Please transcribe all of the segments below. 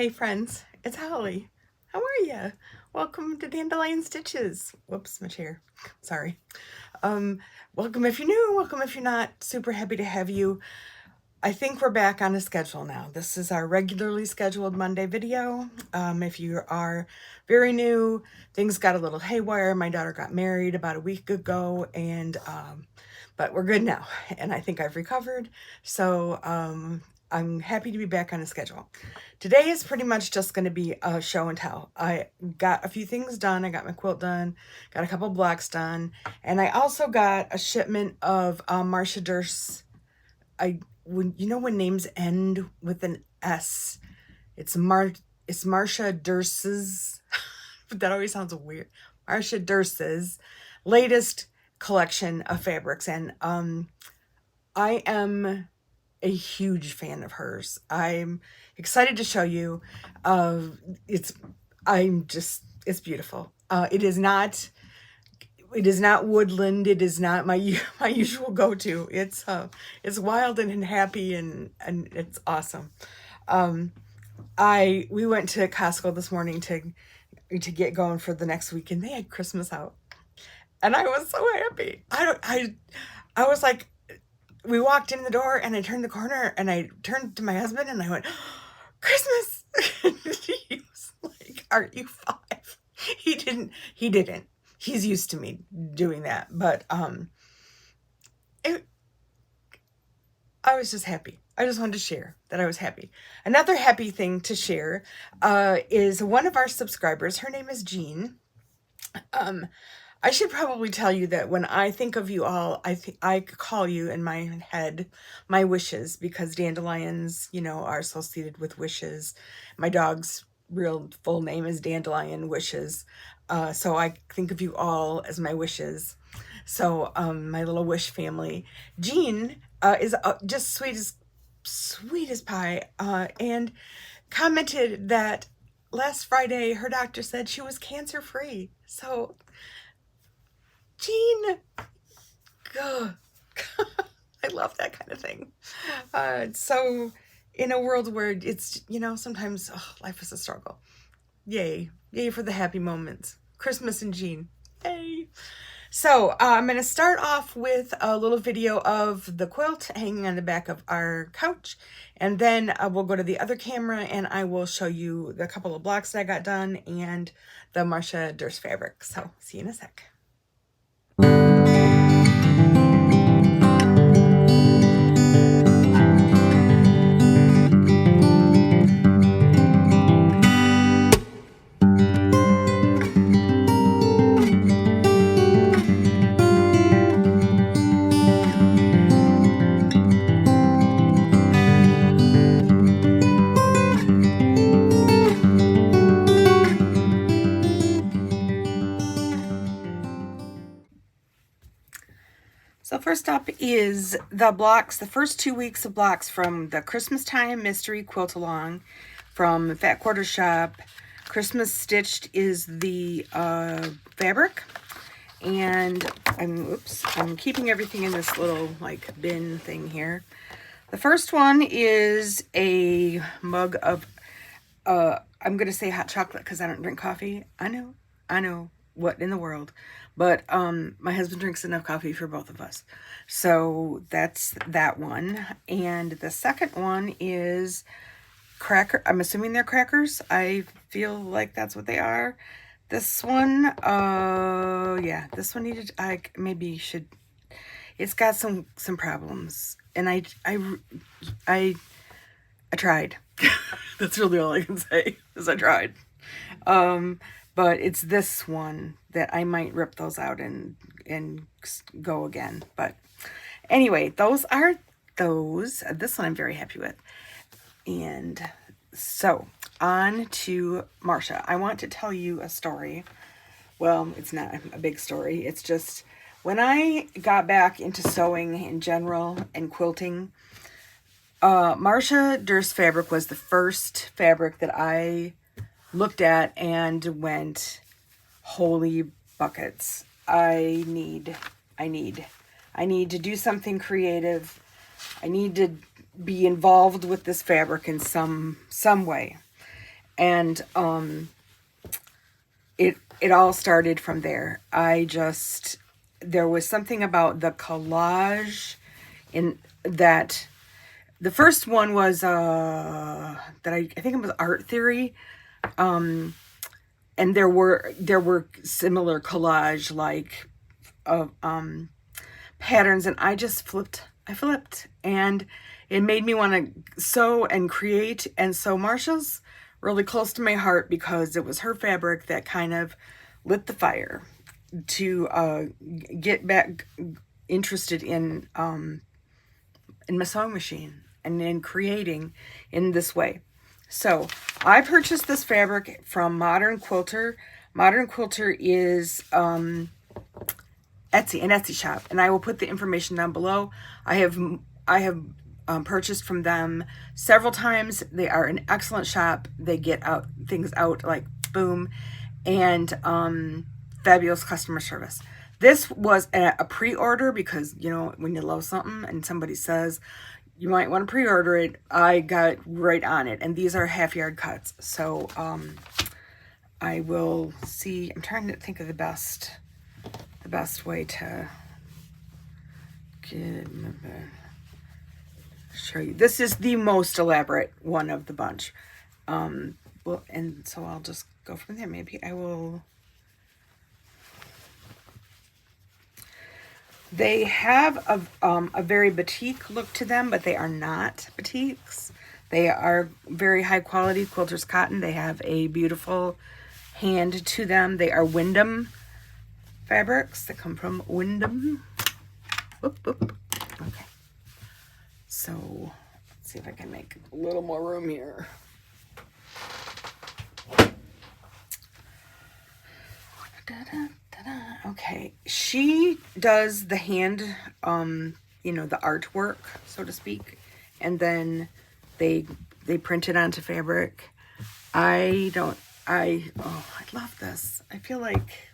Hey friends, it's Holly. How are ya? Welcome to Dandelion Stitches. Whoops, my chair. Sorry. Welcome if you're new, welcome if you're not. Super happy to have you. I think we're back on a schedule now. This is our regularly scheduled Monday video. If you are very new, things got a little haywire. My daughter got married about a week ago, and but we're good now, and I think I've recovered. So I'm happy to be back on a schedule. Today is pretty much just going to be a show and tell. I got a few things done. I got my quilt done, got a couple blocks done, and I also got a shipment of Marcia Derst. You know when names end with an S, it's Marcia Derst's. That always sounds weird. Marcia Derst's latest collection of fabrics, and I am a huge fan of hers. I'm excited to show you. It's beautiful. It is not woodland. It is not my usual go-to. It's wild and happy, and it's awesome. We went to Costco this morning to get going for the next week, and they had Christmas out, and I was so happy. I was like, we walked in the door, and I turned the corner, and I turned to my husband, and I went, Christmas. He was like, aren't you 5? He didn't. He's used to me doing that, but I was just happy. I just wanted to share that I was happy. Another happy thing to share is one of our subscribers. Her name is Jean. I should probably tell you that when I think of you all, I call you in my head my wishes, because dandelions, are associated with wishes. My dog's real full name is Dandelion Wishes. So I think of you all as my wishes. So my little wish family. Jean is just sweet as pie, and commented that last Friday her doctor said she was cancer free. So Jean, I love that kind of thing. So in a world where it's, sometimes life is a struggle. Yay for the happy moments. Christmas and Jean, yay. So I'm going to start off with a little video of the quilt hanging on the back of our couch, and then we'll go to the other camera and I will show you the couple of blocks that I got done and the Marcia Derst fabric. So see you in a sec. So first up is the blocks, the first 2 weeks of blocks from the Christmas Time Mystery Quilt Along from Fat Quarter Shop. Christmas Stitched is the fabric, and I'm keeping everything in this little bin thing here. The first one is a mug of I'm gonna say hot chocolate because I don't drink coffee. I know what in the world, but my husband drinks enough coffee for both of us, so that's that one. And the second one is cracker. I'm assuming they're crackers. I feel like that's what they are. This one, yeah, this one needed, it's got some problems, and I tried. That's really all I can say, is I tried. But it's this one that I might rip those out and go again. But anyway, those are those. This one I'm very happy with. And so on to Marcia. I want to tell you a story. Well, it's not a big story. It's just when I got back into sewing in general and quilting, Marcia Derst fabric was the first fabric that I looked at and went, holy buckets. I need to do something creative. I need to be involved with this fabric in some way. And it all started from there. There was something about the collage in that. The first one was that I think it was art theory. And there were similar collage like of patterns, and I flipped, and it made me want to sew and create. And so Marcia's really close to my heart because it was her fabric that kind of lit the fire to get back interested in my sewing machine and in creating in this way. So I purchased this fabric from Modern Quilter. Modern Quilter is an Etsy shop, and I will put the information down below. I have purchased from them several times. They are an excellent shop. They get things out like boom, and fabulous customer service. This was a pre-order because, you know, when you love something and somebody says you might want to pre-order it, I got right on it. And these are half-yard cuts. So I will see. I'm trying to think of the best way to show you. This is the most elaborate one of the bunch. Well, and so I'll just go from there. Maybe I will. They have a very boutique look to them, but they are not boutiques. They are very high quality quilters cotton. They have a beautiful hand to them. They are Wyndham fabrics that come from Wyndham. Whoop, whoop. Okay. So let's see if I can make a little more room here. Okay, she does the hand, you know, the artwork, so to speak, and then they print it onto fabric. I love this. I feel like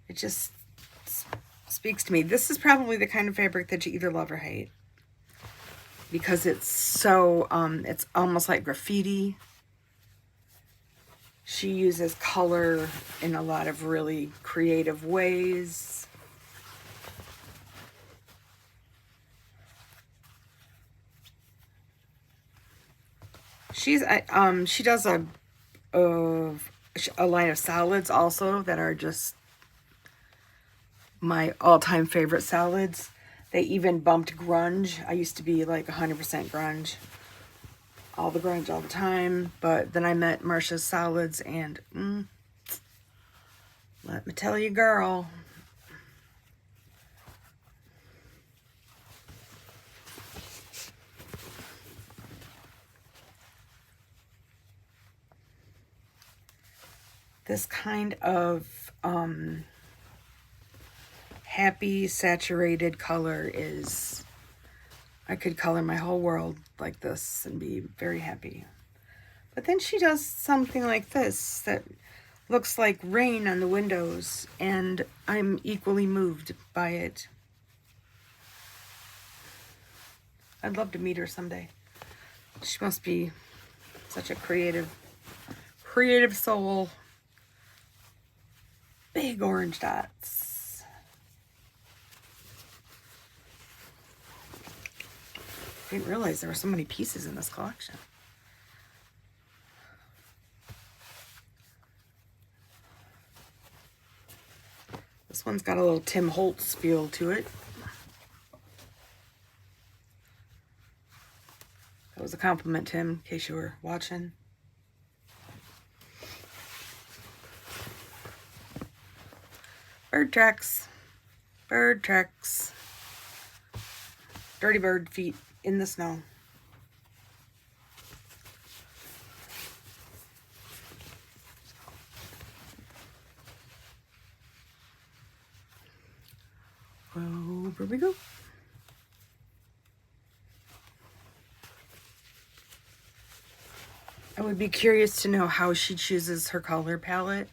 it just speaks to me. This is probably the kind of fabric that you either love or hate because it's so, it's almost like graffiti. She uses color in a lot of really creative ways. She does a line of salads also that are just my all-time favorite salads. They even bumped grunge. I used to be like 100% grunge. All the grunge all the time, but then I met Marcia's salads, and let me tell you, girl, this kind of happy saturated color is, I could color my whole world like this and be very happy. But then she does something like this that looks like rain on the windows, and I'm equally moved by it. I'd love to meet her someday. She must be such a creative soul. Big orange dots. I didn't realize there were so many pieces in this collection. This one's got a little Tim Holtz feel to it. That was a compliment, Tim, in case you were watching. Bird tracks. Bird tracks. Dirty bird feet in the snow. Over we go. I would be curious to know how she chooses her color palette,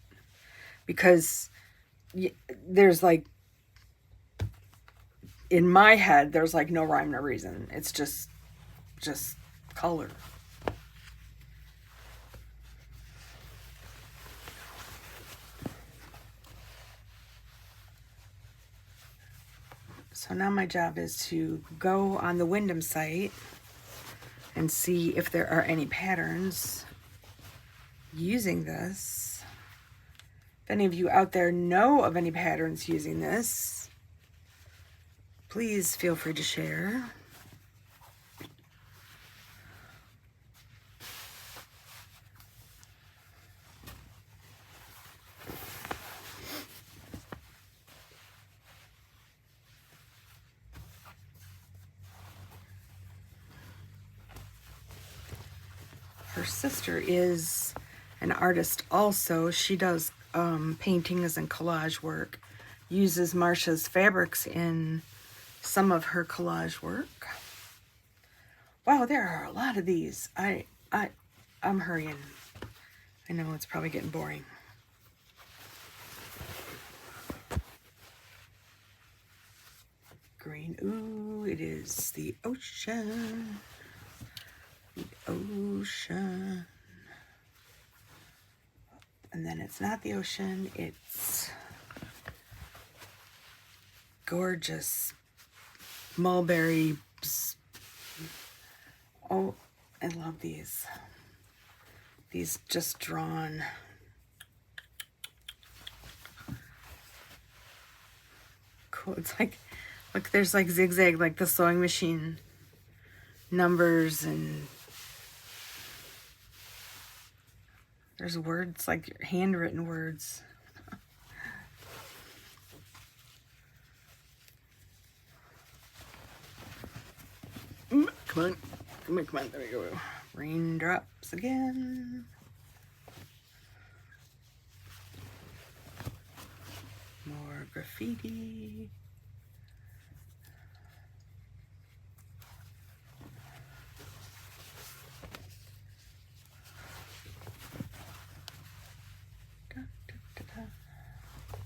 because there's like, in my head, there's like no rhyme, no reason. It's just color. So now my job is to go on the Wyndham site and see if there are any patterns using this. If any of you out there know of any patterns using this, please feel free to share. Her sister is an artist also. She does paintings and collage work, uses Marcia's fabrics in some of her collage work. Wow, there are a lot of these. I'm hurrying. I know it's probably getting boring. Green, ooh, it is the ocean. The ocean. And then it's not the ocean, it's gorgeous mulberry. Oh, I love these. These just drawn. Cool. It's like, look, there's like zigzag, like the sewing machine numbers, and there's words, like handwritten words. Come on, come on, come on, there we go. Raindrops again. More graffiti.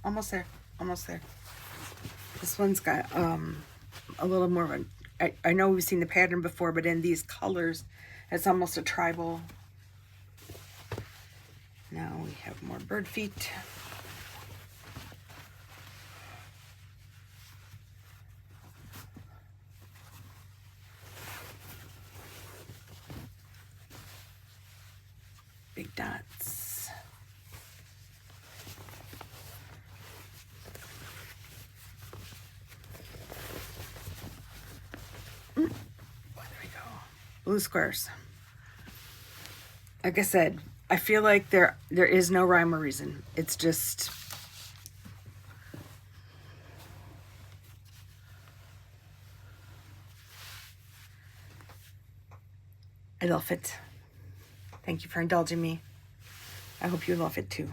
Almost there, almost there. This one's got a little more of a, I know we've seen the pattern before, but in these colors, it's almost a tribal. Now we have more bird feet. Big dots. There we go. Blue squares. Like I said, I feel like there is no rhyme or reason. It's just I love it. Thank you for indulging me. I hope you love it too.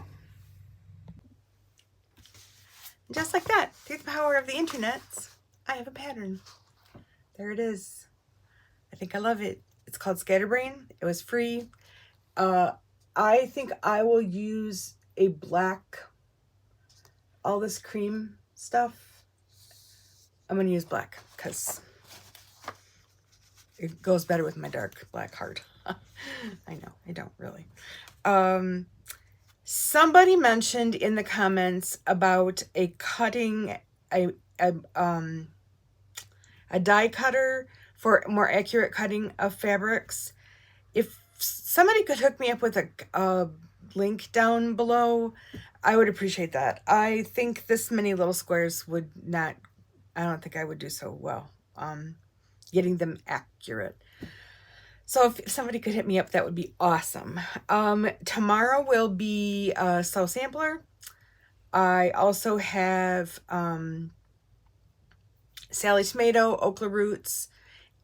Just like that, through the power of the internet, I have a pattern. There it is. I think I love it. It's called Scatterbrain. It was free. I think I will use a black, all this cream stuff. I'm going to use black because it goes better with my dark black heart. I know, I don't really. Somebody mentioned in the comments about a cutting, a die cutter for more accurate cutting of fabrics. If somebody could hook me up with a link down below, I would appreciate that. I think this many little squares would not, I don't think I would do so well getting them accurate. So if somebody could hit me up, that would be awesome. Tomorrow will be a sew sampler. I also have Sally Tomato, Okla Roots,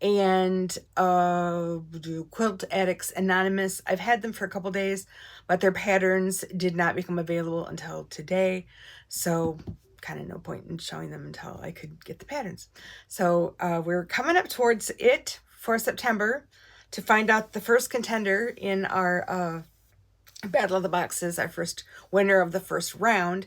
and Quilt Addicts Anonymous. I've had them for a couple days, but their patterns did not become available until today. So kind of no point in showing them until I could get the patterns. So we're coming up towards it for September to find out the first contender in our Battle of the Boxes, our first winner of the first round.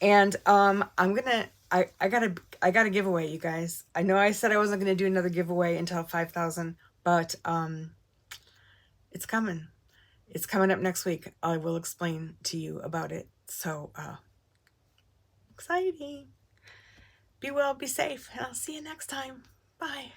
And I got a giveaway, you guys. I know I said I wasn't going to do another giveaway until 5,000, but it's coming. It's coming up next week. I will explain to you about it. So exciting. Be well, be safe, and I'll see you next time. Bye.